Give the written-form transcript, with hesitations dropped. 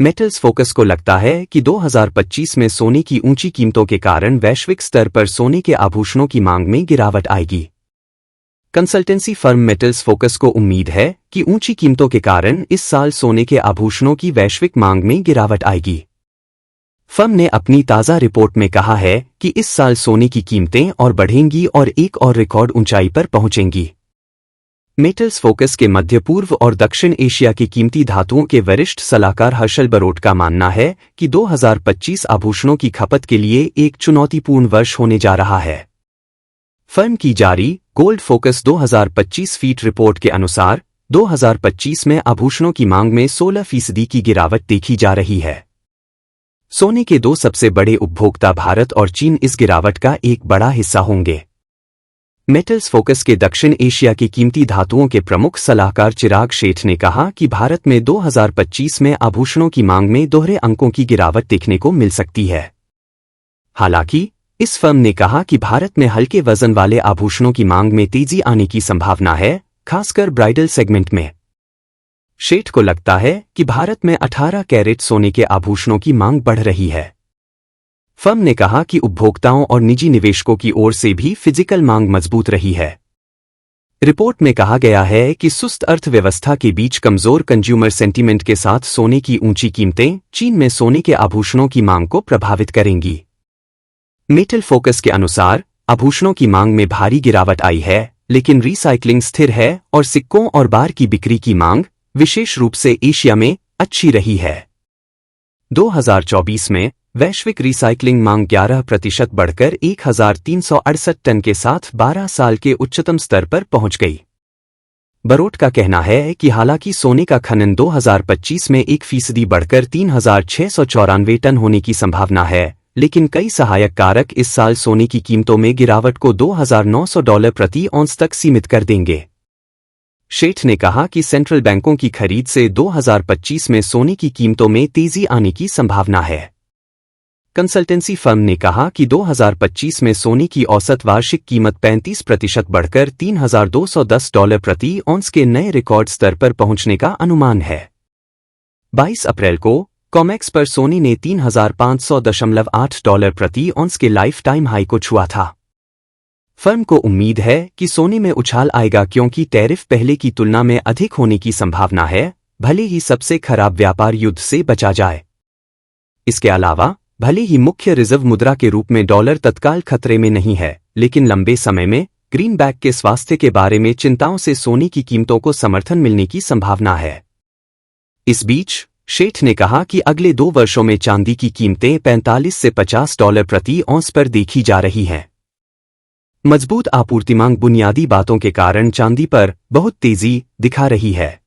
Metals focus को लगता है कि 2025 में सोने की ऊंची कीमतों के कारण वैश्विक स्तर पर सोने के आभूषणों की मांग में गिरावट आएगी। कंसल्टेंसी फर्म मेटल्स फोकस को उम्मीद है कि ऊंची कीमतों के कारण इस साल सोने के आभूषणों की वैश्विक मांग में गिरावट आएगी। फर्म ने अपनी ताज़ा रिपोर्ट में कहा है कि इस साल सोने की कीमतें और बढ़ेंगी और एक और रिकॉर्ड ऊंचाई पर पहुंचेंगी। मेटल्स फोकस के मध्य पूर्व और दक्षिण एशिया की कीमती धातुओं के वरिष्ठ सलाहकार हर्षल बरोट का मानना है कि 2025 आभूषणों की खपत के लिए एक चुनौतीपूर्ण वर्ष होने जा रहा है। फर्म की जारी गोल्ड फोकस 2025 फीट रिपोर्ट के अनुसार 2025 में आभूषणों की मांग में 16% की गिरावट देखी जा रही है। सोने के दो सबसे बड़े उपभोक्ता भारत और चीन इस गिरावट का एक बड़ा हिस्सा होंगे। मेटल्स फोकस के दक्षिण एशिया की कीमती धातुओं के प्रमुख सलाहकार चिराग शेठ ने कहा कि भारत में 2025 में आभूषणों की मांग में दोहरे अंकों की गिरावट देखने को मिल सकती है। हालांकि इस फर्म ने कहा कि भारत में हल्के वजन वाले आभूषणों की मांग में तेजी आने की संभावना है, खासकर ब्राइडल सेगमेंट में। शेठ को लगता है कि भारत में 18 कैरेट सोने के आभूषणों की मांग बढ़ रही है। फर्म ने कहा कि उपभोक्ताओं और निजी निवेशकों की ओर से भी फिजिकल मांग मजबूत रही है। रिपोर्ट में कहा गया है कि सुस्त अर्थव्यवस्था के बीच कमजोर कंज्यूमर सेंटीमेंट के साथ सोने की ऊंची कीमतें चीन में सोने के आभूषणों की मांग को प्रभावित करेंगी। मेटल फोकस के अनुसार आभूषणों की मांग में भारी गिरावट आई है, लेकिन रिसाइकलिंग स्थिर है और सिक्कों और बार की बिक्री की मांग, विशेष रूप से एशिया में, अच्छी रही है। 2024 में वैश्विक रिसाइकलिंग मांग 11% बढ़कर 1368 टन के साथ 12 साल के उच्चतम स्तर पर पहुंच गई। बरोट का कहना है कि हालांकि सोने का खनन 2025 में 1% बढ़कर 3694 टन होने की संभावना है, लेकिन कई सहायक कारक इस साल सोने की कीमतों में गिरावट को $2900 प्रति औंस तक सीमित कर देंगे। शेठ ने कहा कि सेंट्रल बैंकों की खरीद से 2025 में सोने की कीमतों में तेजी आने की संभावना है। कंसल्टेंसी फर्म ने कहा कि 2025 में सोने की औसत वार्षिक कीमत 35% बढ़कर $3210 प्रति औंस के नए रिकॉर्ड स्तर पर पहुंचने का अनुमान है। 22 अप्रैल को कॉमेक्स पर सोने ने $3500.8 प्रति औंस के लाइफ टाइम हाई को छुआ था। फर्म को उम्मीद है कि सोने में उछाल आएगा क्योंकि टैरिफ पहले की तुलना में अधिक होने की संभावना है, भले ही सबसे खराब व्यापार युद्ध से बचा जाए। इसके अलावा भले ही मुख्य रिजर्व मुद्रा के रूप में डॉलर तत्काल खतरे में नहीं है, लेकिन लंबे समय में ग्रीनबैक के स्वास्थ्य के बारे में चिंताओं से सोने की कीमतों को समर्थन मिलने की संभावना है। इस बीच शेठ ने कहा कि अगले 2 वर्षों में चांदी की कीमतें $45 से $50 प्रति औंस पर देखी जा रही हैं। मजबूत आपूर्ति मांग बुनियादी बातों के कारण चांदी पर बहुत तेजी दिखा रही है।